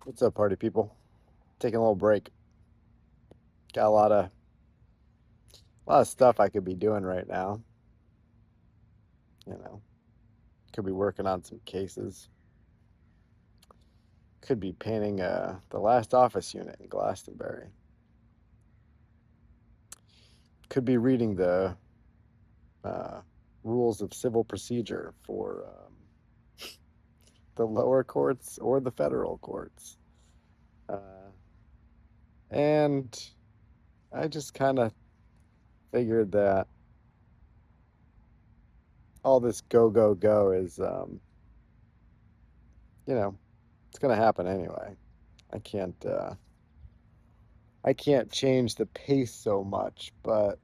What's up, party people? Taking a little break. Got a lot of stuff I could be doing right now. You know, could be working on some cases. Could be painting the last office unit in Glastonbury. Could be reading the uh, rules of civil procedure for the lower courts or the federal courts. Uh, and I just kind of figured that all this go go go is, you know, it's gonna happen anyway. I can't. I can't change the pace so much, but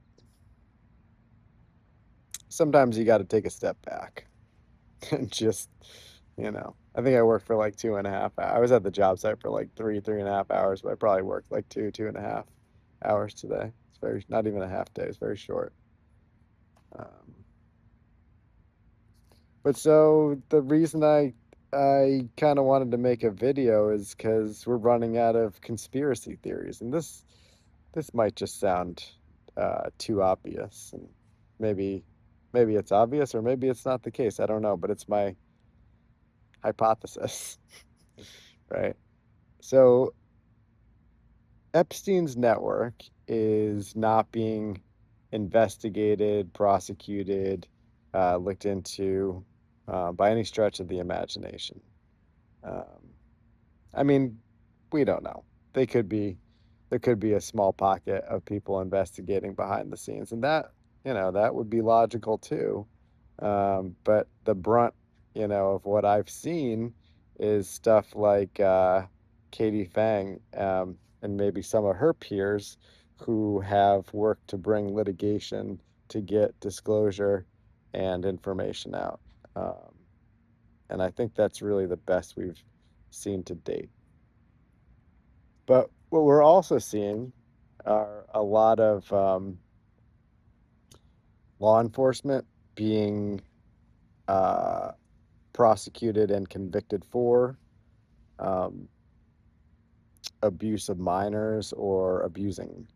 sometimes you got to take a step back and just, I think I worked for like 2.5. I was at the job site for like 3.5 hours, but I probably worked like 2.5 hours today. It's very, not even a half day. It's very short. Um, but so the reason I kind of wanted to make a video is because we're running out of conspiracy theories, and this might just sound too obvious, and maybe maybe it's obvious or maybe it's not the case. I don't know, but it's my hypothesis, right? So Epstein's network is not being investigated, prosecuted, looked into by any stretch of the imagination. Um, I mean, we don't know. They could be, there could be a small pocket of people investigating behind the scenes, and that would be logical too. But the brunt, of what I've seen is stuff like Katie Fang, and maybe some of her peers who have worked to bring litigation to get disclosure and information out. Um, and I think that's really the best we've seen to date. But what we're also seeing are a lot of law enforcement being uh, prosecuted and convicted for um, abuse of minors or abusing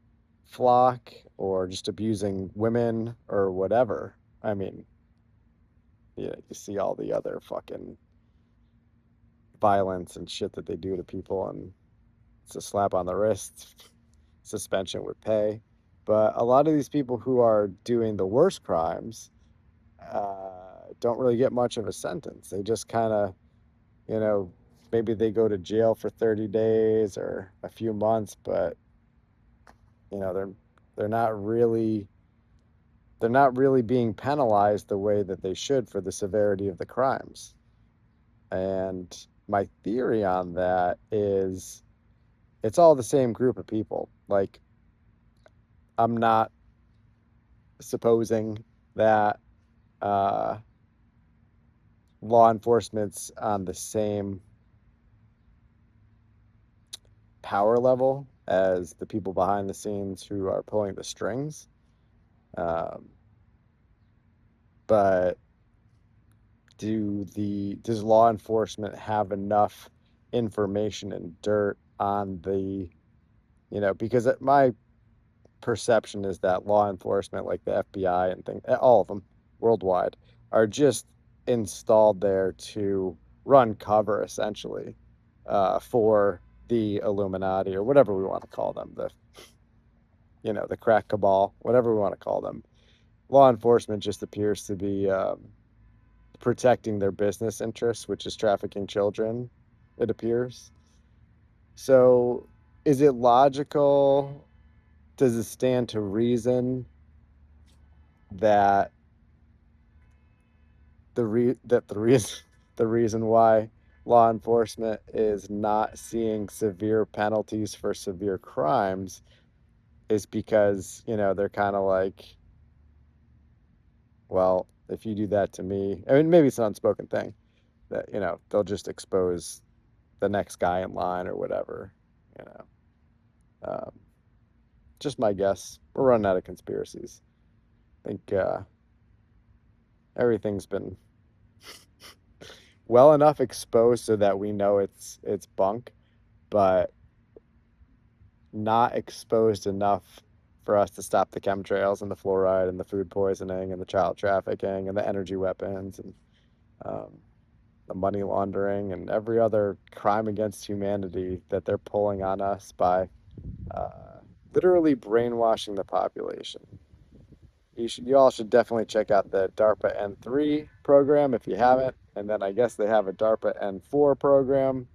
flock or just abusing women or whatever. I mean, yeah, you see all the other fucking violence and shit that they do to people, and it's a slap on the wrist, suspension with pay. But a lot of these people who are doing the worst crimes don't really get much of a sentence. They just kind of, you know, maybe they go to jail for 30 days or a few months, but they're not really they're not really being penalized the way that they should for the severity of the crimes. And my theory on that is it's all the same group of people. Like, I'm not supposing that uh, law enforcement's on the same power level as the people behind the scenes who are pulling the strings. Um, but does law enforcement have enough information and dirt on because my perception is that law enforcement, like the FBI and things, all of them worldwide, are just installed there to run cover essentially for the Illuminati or whatever we want to call them, the crack cabal, whatever we want to call them. Law enforcement just appears to be protecting their business interests, which is trafficking children, it appears. So, is it logical? Does it stand to reason that the reason the reason why law enforcement is not seeing severe penalties for severe crimes is because, they're kind of like, well, if you do that to me, I mean, maybe it's an unspoken thing that, they'll just expose the next guy in line or whatever, you know. Um, just my guess. We're running out of conspiracies. I think everything's been well enough exposed so that we know it's bunk, but not exposed enough for us to stop the chemtrails and the fluoride and the food poisoning and the child trafficking and the energy weapons and um, the money laundering and every other crime against humanity that they're pulling on us by uh, literally brainwashing the population. You all should definitely check out the DARPA N3 program if you haven't, and then I guess they have a DARPA N4 program.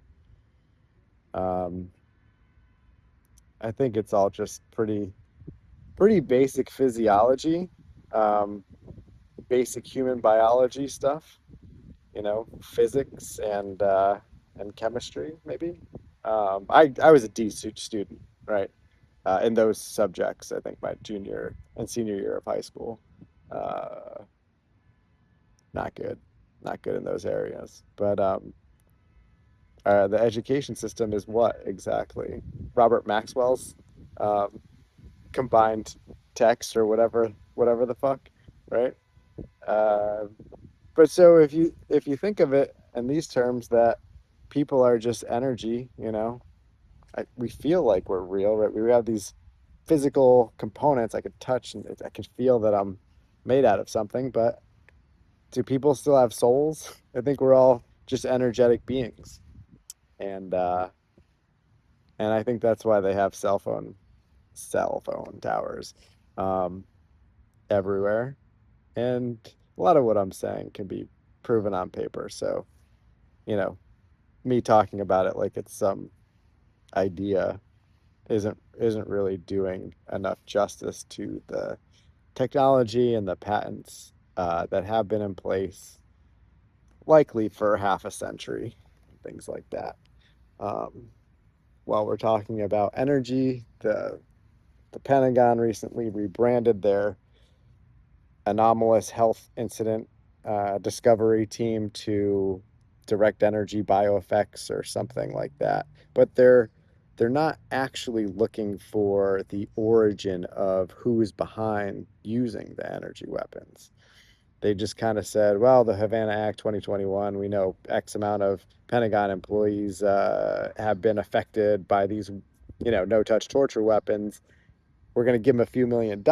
Um, I think it's all just pretty basic physiology, um, basic human biology stuff, physics and chemistry maybe. I was a D student, right? In those subjects, I think my junior and senior year of high school. Uh, Not good, not good in those areas. But the education system is what exactly? Robert Maxwell's um, combined text or whatever the fuck, right? Uh, but so if you think of it in these terms that people are just energy, we feel like we're real, right? We have these physical components I could touch and I could feel that I'm made out of something, but do people still have souls? I think we're all just energetic beings. And and I think that's why they have cell phone towers um, everywhere. And a lot of what I'm saying can be proven on paper. So, you know, me talking about it like it's some idea isn't really doing enough justice to the technology and the patents that have been in place, likely for half a century, things like that. Um, while we're talking about energy, the Pentagon recently rebranded their anomalous health incident discovery team to direct energy bioeffects or something like that. But they're not actually looking for the origin of who's behind using the energy weapons. They just kind of said, well, the Havana Act 2021, we know X amount of Pentagon employees have been affected by these, no touch torture weapons. We're going to give them a few $1 million,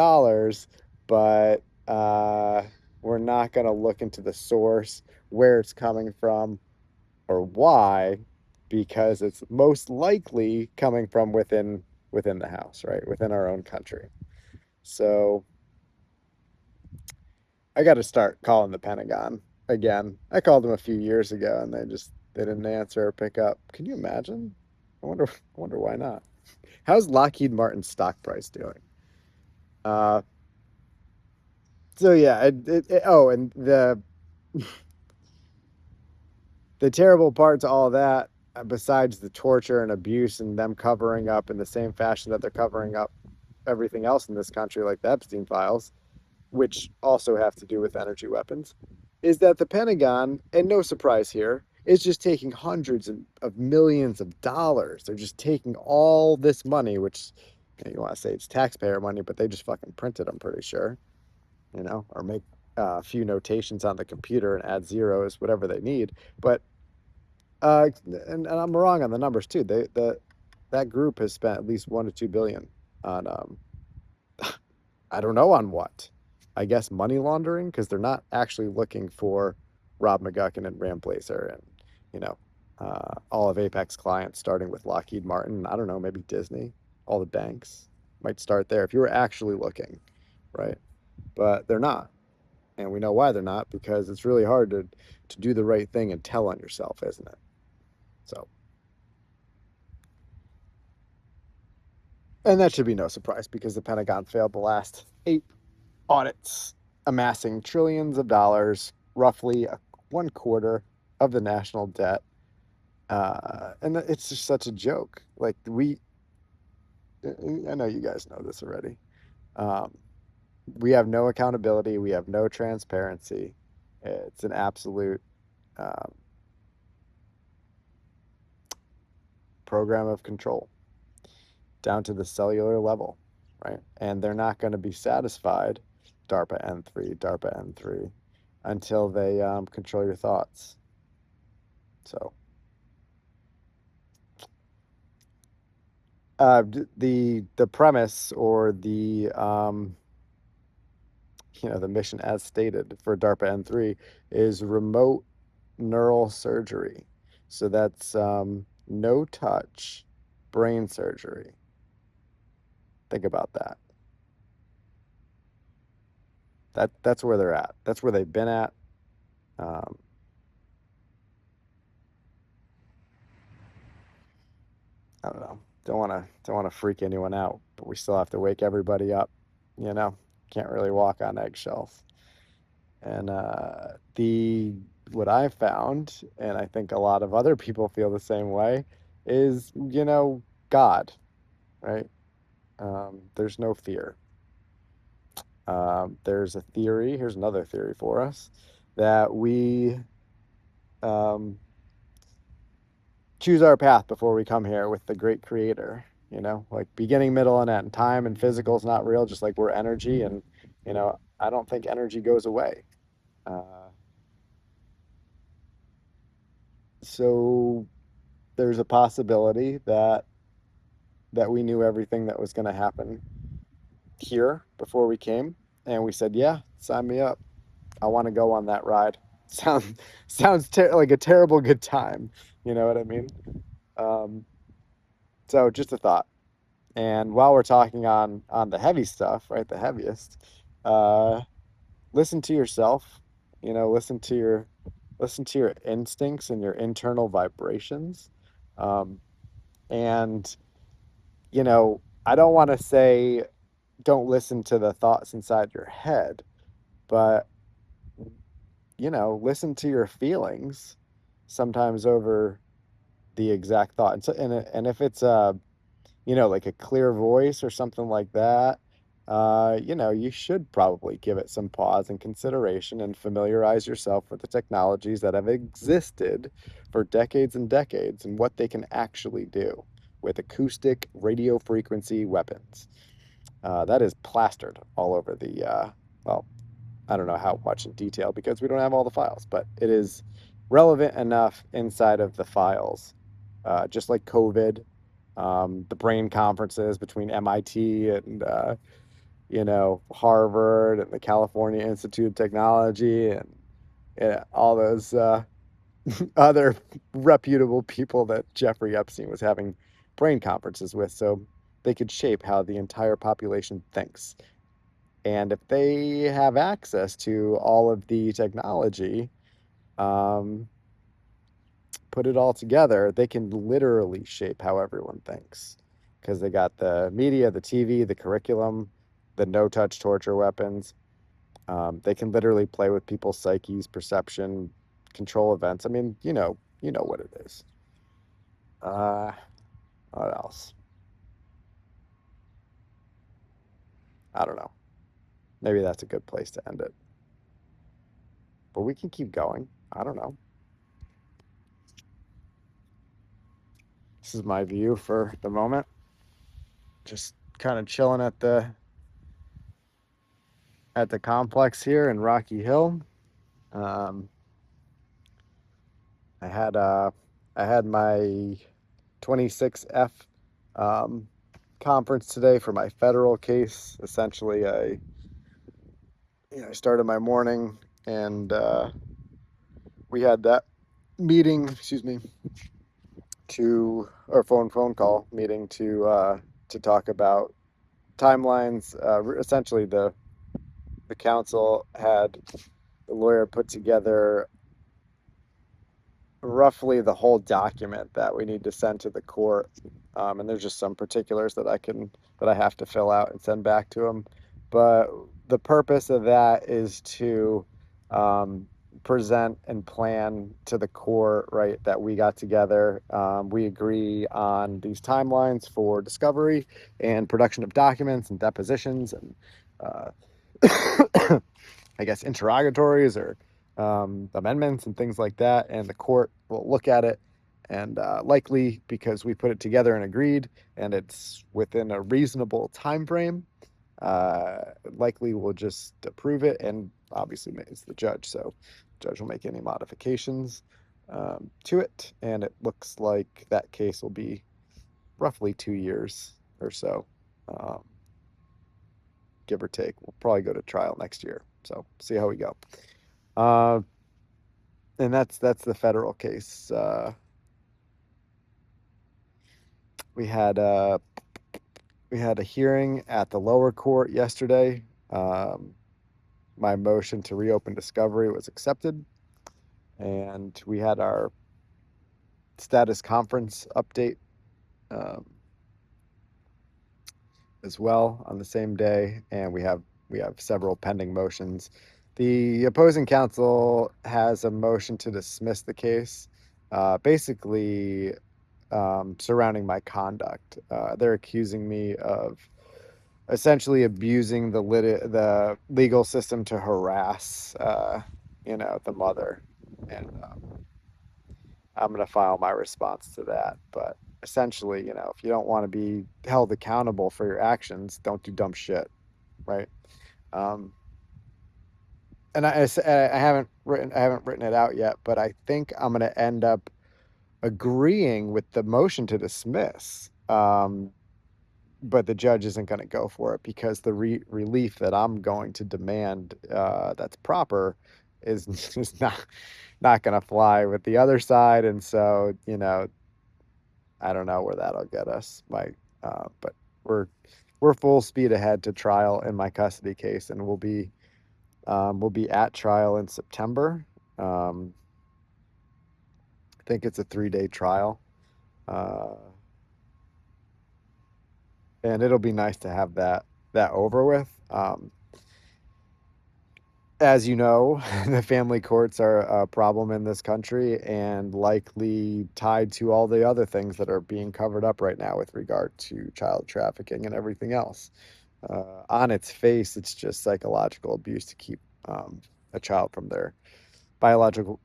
but we're not going to look into the source, where it's coming from, or why, because it's most likely coming from within the house, right? Within our own country. So I got to start calling the Pentagon again. I called them a few years ago and they didn't answer or pick up. Can you imagine? I wonder why not. How's Lockheed Martin's stock price doing? Uh, so yeah, oh, and the terrible part to all that, besides the torture and abuse and them covering up in the same fashion that they're covering up everything else in this country, like the Epstein files, which also have to do with energy weapons, is that the Pentagon, and no surprise here, is just taking hundreds of millions of dollars. They're just taking all this money, which you want to say it's taxpayer money, but they just fucking printed, I'm pretty sure, or make a few notations on the computer and add zeros, whatever they need. But and I'm wrong on the numbers too. That group has spent at least 1 to 2 billion on I don't know on what. I guess money laundering, because they're not actually looking for Rob McGuckin and Ram Blazer and you know all of Apex clients, starting with Lockheed Martin. I don't know, maybe Disney, all the banks might start there if you were actually looking, right? But they're not, and we know why they're not, because it's really hard to do the right thing and tell on yourself, isn't it? So, and that should be no surprise because the Pentagon failed the last 8 audits, amassing trillions of dollars, roughly 1/4 of the national debt. And it's just such a joke. Like I know you guys know this already. Um, we have no accountability. We have no transparency. It's an absolute um, program of control down to the cellular level, right? And they're not going to be satisfied, DARPA N3, until they control your thoughts. So The premise or the mission as stated for DARPA N3 is remote neural surgery. So that's no touch brain surgery. Think about that. That's where they're at. That's where they've been at. Um, I don't know. Don't want to freak anyone out, but we still have to wake everybody up. You know, can't really walk on eggshells. And the what I found, and I think a lot of other people feel the same way, is God, right? There's no fear. There's a theory. Here's another theory for us that we um, choose our path before we come here with the great creator, like beginning, middle, and end. Time and physical is not real, just like we're energy. And, I don't think energy goes away. Uh, so there's a possibility that we knew everything that was going to happen here before we came. And we said, yeah, sign me up. I want to go on that ride. Sounds like a terrible good time. You know what I mean? Um, so just a thought. And while we're talking on the heavy stuff, right, the heaviest, uh, listen to yourself. Listen to your instincts and your internal vibrations. Um, and I don't want to say don't listen to the thoughts inside your head, but listen to your feelings sometimes over the exact thought. And if it's like a clear voice or something like that, you should probably give it some pause and consideration and familiarize yourself with the technologies that have existed for decades and decades and what they can actually do with acoustic radio frequency weapons. That is plastered all over well, I don't know how much in detail because we don't have all the files, but it is relevant enough inside of the files. Just like COVID, the brain conferences between MIT and Harvard and the California Institute of Technology and all those other reputable people that Jeffrey Epstein was having brain conferences with, so they could shape how the entire population thinks. And if they have access to all of the technology, um, put it all together, they can literally shape how everyone thinks because they got the media, the TV, the curriculum, the no-touch torture weapons. They can literally play with people's psyches, perception, control events. I mean, you know what it is. Uh, what else? I don't know. Maybe that's a good place to end it. But we can keep going. I don't know. This is my view for the moment. Just kind of chilling at the complex here in Rocky Hill. Um, I had uh I had my 26F um, conference today for my federal case. Essentially, I started my morning and we had that meeting. Excuse me, to or phone call meeting to talk about timelines. Essentially, the council had the lawyer put together roughly the whole document that we need to send to the court. And there's just some particulars that I have to fill out and send back to them. But the purpose of that is to um, present and plan to the court, right, that we got together. We agree on these timelines for discovery and production of documents and depositions and uh, I guess, interrogatories or amendments and things like that. And the court will look at it and likely because we put it together and agreed and it's within a reasonable time frame, likely we'll just approve it. And obviously it's the judge, so the judge will make any modifications to it. And it looks like that case will be roughly 2 years or so, um, give or take. We'll probably go to trial next year. So see how we go. Uh, and that's the federal case. We had uh, we had a hearing at the lower court yesterday. Um, my motion to reopen discovery was accepted, and we had our status conference update um, as well on the same day, and we have several pending motions. The opposing counsel has a motion to dismiss the case, basically surrounding my conduct. They're accusing me of essentially abusing the legal system to harass, the mother, and I'm going to file my response to that. But essentially, if you don't want to be held accountable for your actions, don't do dumb shit, right? Um, and I haven't written it out yet, but I think I'm going to end up agreeing with the motion to dismiss. But the judge isn't going to go for it because the relief that I'm going to demand, that's proper, is is not going to fly with the other side, and so I don't know where that'll get us. But we're we're full speed ahead to trial in my custody case, and we'll be at trial in September. Um, I think it's a 3-day trial, uh, and it'll be nice to have that over with. As you know, the family courts are a problem in this country and likely tied to all the other things that are being covered up right now with regard to child trafficking and everything else. On its face, it's just psychological abuse to keep a child from their biological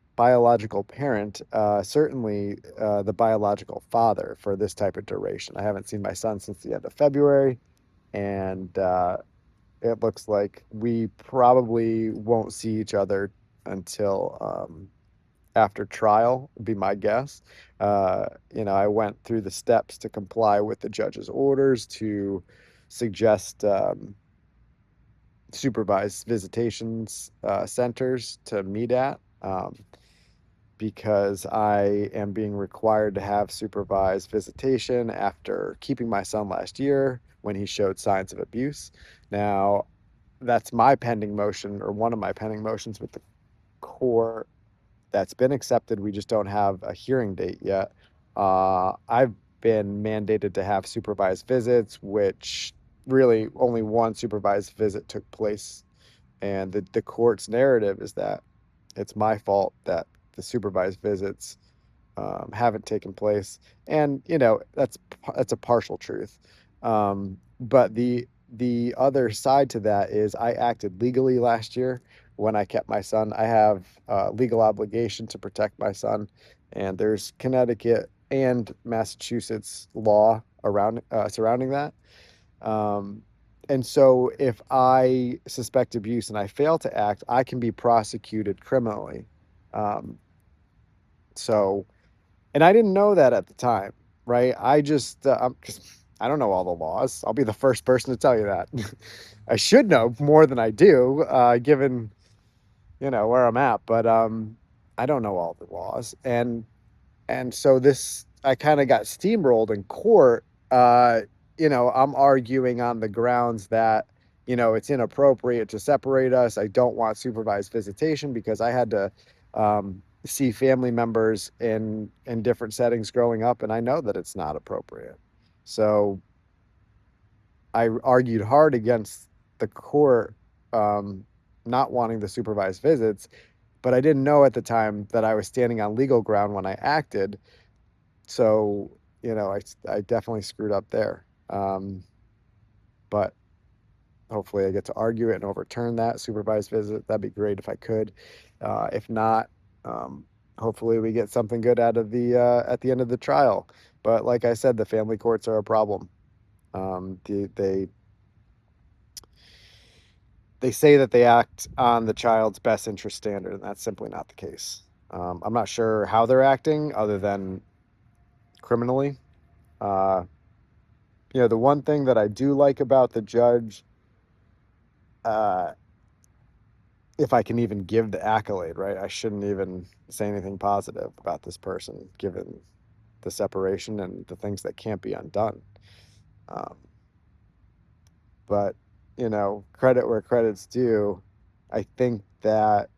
parent. Certainly, the biological father for this type of duration. I haven't seen my son since the end of February, and it looks like we probably won't see each other until after trial, would be my guess. I went through the steps to comply with the judge's orders to suggest supervised visitations centers to meet at. Because I am being required to have supervised visitation after keeping my son last year when he showed signs of abuse. Now, that's my pending motion, or one of my pending motions with the court, that's been accepted. We just don't have a hearing date yet. I've been mandated to have supervised visits, which really only one supervised visit took place. And the court's narrative is that it's my fault that the supervised visits haven't taken place, and that's a partial truth. But the other side to that is I acted legally last year when I kept my son. I have a legal obligation to protect my son, and there's Connecticut and Massachusetts law around surrounding that. Um, and so if I suspect abuse and I fail to act, I can be prosecuted criminally. Um, so and I didn't know that at the time, right? I just, 'cause I don't know all the laws. I'll be the first person to tell you that. I should know more than I do, given, where I'm at, but I don't know all the laws. And so I kind of got steamrolled in court. I'm arguing on the grounds that, it's inappropriate to separate us. I don't want supervised visitation because I had to see family members in different settings growing up, and I know that it's not appropriate. So I argued hard against the court um, not wanting the supervised visits, but I didn't know at the time that I was standing on legal ground when I acted. So, I definitely screwed up there. But hopefully I get to argue it and overturn that supervised visit. That'd be great if I could. If not, um, hopefully we get something good out of the at the end of the trial. But like I said, the family courts are a problem. They say that they act on the child's best interest standard, and that's simply not the case. I'm not sure how they're acting other than criminally. The one thing that I do like about the judge, uh, if I can even give the accolade, right? I shouldn't even say anything positive about this person, given the separation and the things that can't be undone. Um, but, credit where credit's due. I think that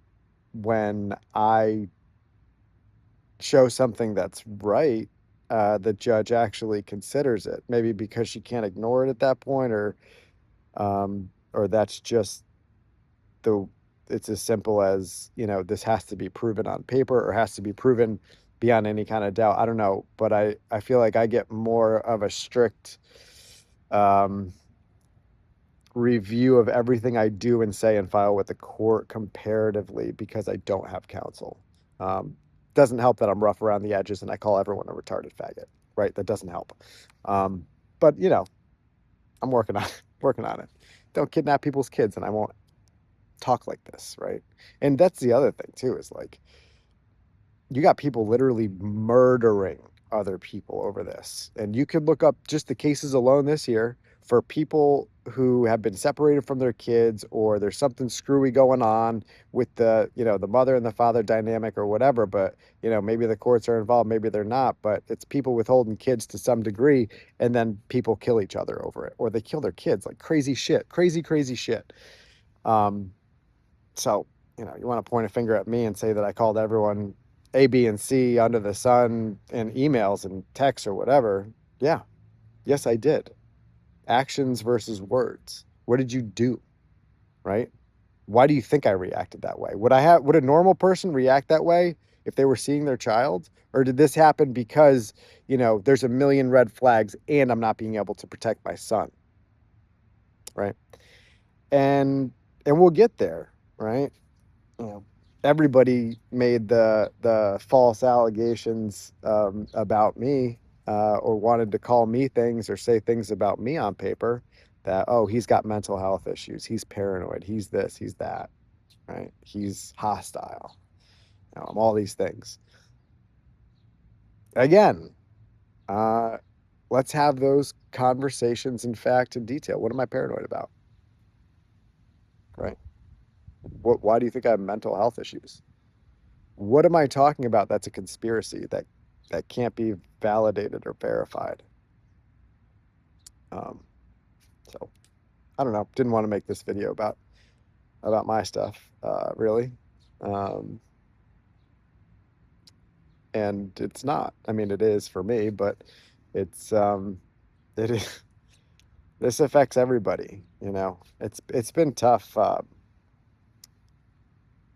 when I show something that's right, the judge actually considers it. Maybe because she can't ignore it at that point, or that's just the it's as simple as, this has to be proven on paper or has to be proven beyond any kind of doubt. I don't know, but I feel like I get more of a strict um review of everything I do and say and file with the court comparatively because I don't have counsel. Um, doesn't help that I'm rough around the edges and I call everyone a retarded faggot, right? That doesn't help. Um, but I'm working on working on it. Don't kidnap people's kids, and I won't talk like this, right? And that's the other thing too, is like you got people literally murdering other people over this. And you could look up just the cases alone this year for people who have been separated from their kids, or there's something screwy going on with the mother and the father dynamic or whatever. But, maybe the courts are involved, maybe they're not, but it's people withholding kids to some degree. And then people kill each other over it, or they kill their kids, like crazy shit, crazy, crazy shit. Um, so, you want to point a finger at me and say that I called everyone A, B, and C under the sun in emails and texts or whatever. Yeah. Yes, I did. Actions versus words. What did you do? Right? Why do you think I reacted that way? Would a normal person react that way if they were seeing their child? Or did this happen because, there's a million red flags and I'm not being able to protect my son? Right. And we'll get there, right? you know, Everybody made the false allegations about me, or wanted to call me things or say things about me on paper that, oh, he's got mental health issues, he's paranoid, he's this, he's that, right? He's hostile, all these things. Again, uh, let's have those conversations in fact in detail. What am I paranoid about, right? Why do you think I have mental health issues? What am I talking about that's a conspiracy that can't be validated or verified? Um, so I don't know. Didn't want to make this video about my stuff, really. Um, and it's not. I mean, it is for me, but it's it is. This affects everybody. It's been tough.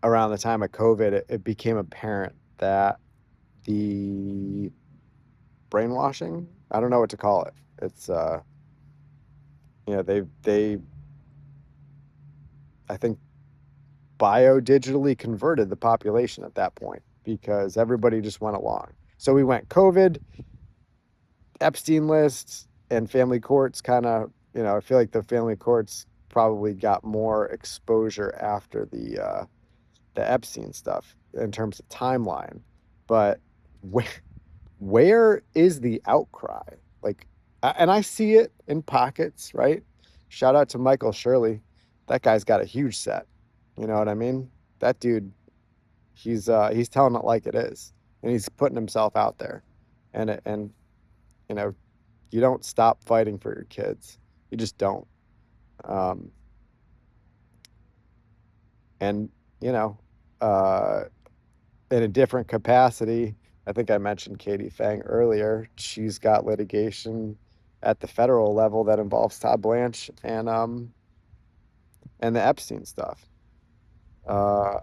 Around the time of COVID, it became apparent that the brainwashing. I don't know what to call it. It's they I think bio-digitally converted the population at that point because everybody just went along. So we went COVID, Epstein lists, and family courts kind of, I feel like the family courts probably got more exposure after the Epstein stuff in terms of timeline. But where, where is the outcry? Like, and I see it in pockets, right? Shout out to Michael Shirley. That guy's got a huge set. You know what I mean? That dude, he's telling it like it is, and he's putting himself out there. And you know, you don't stop fighting for your kids. You just don't. Um, and you know, uh, in a different capacity, I think I mentioned Katie Fang earlier. She's got litigation at the federal level that involves Todd Blanche and the Epstein stuff. Uh,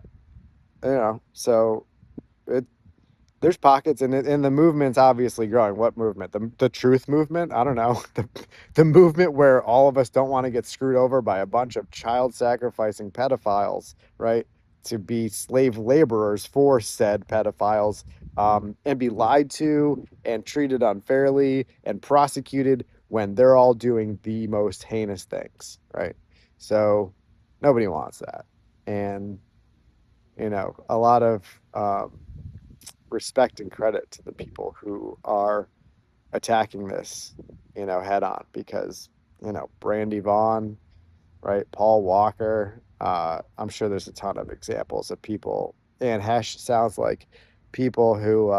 so it there's pockets and the movement's obviously growing. What movement? The truth movement? I don't know. The movement where all of us don't want to get screwed over by a bunch of child sacrificing pedophiles, right? To be slave laborers for said pedophiles, and be lied to and treated unfairly and prosecuted when they're all doing the most heinous things, right? So nobody wants that. And a lot of respect and credit to the people who are attacking this head on because, Brandy Vaughn, right? Paul Walker. I'm sure there's a ton of examples of people, and Hesh sounds like people who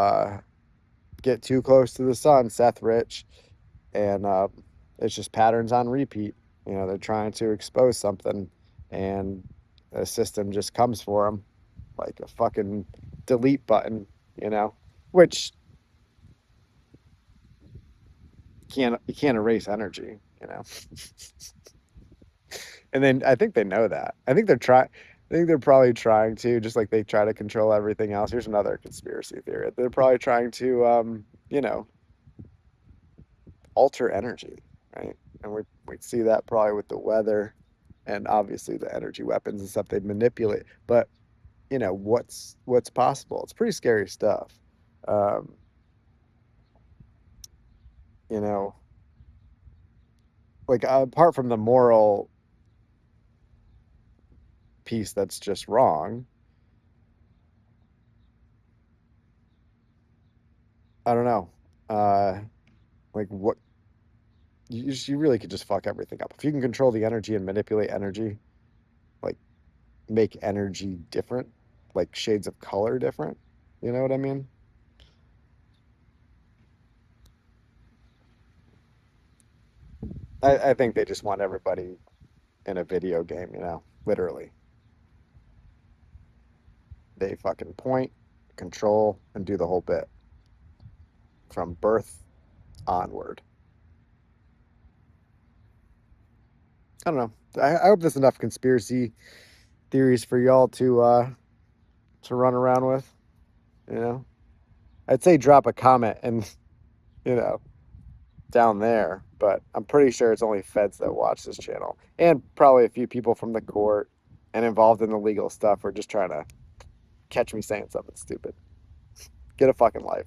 get too close to the sun, Seth Rich, and it's just patterns on repeat. They're trying to expose something, and the system just comes for them like a fucking delete button, you know, which you can't erase energy, and then I think they know that. I think they're probably trying to, just like they try to control everything else. Here's another conspiracy theory. They're probably trying to, alter energy, right? And we see that probably with the weather, and obviously the energy weapons and stuff they manipulate. But what's possible? It's pretty scary stuff. Um, you know, like apart from the moral piece that's just wrong, I don't know. Uh, like what you really could just fuck everything up if you can control the energy and manipulate energy, like make energy different, like shades of color different. You know what I mean? I think they just want everybody in a video game, literally. They fucking point, control, and do the whole bit from birth onward. I don't know. I hope there's enough conspiracy theories for y'all to run around with. You know, I'd say drop a comment and you know down there, but I'm pretty sure it's only feds that watch this channel, and probably a few people from the court and involved in the legal stuff are just trying to catch me saying something stupid. Get a fucking life.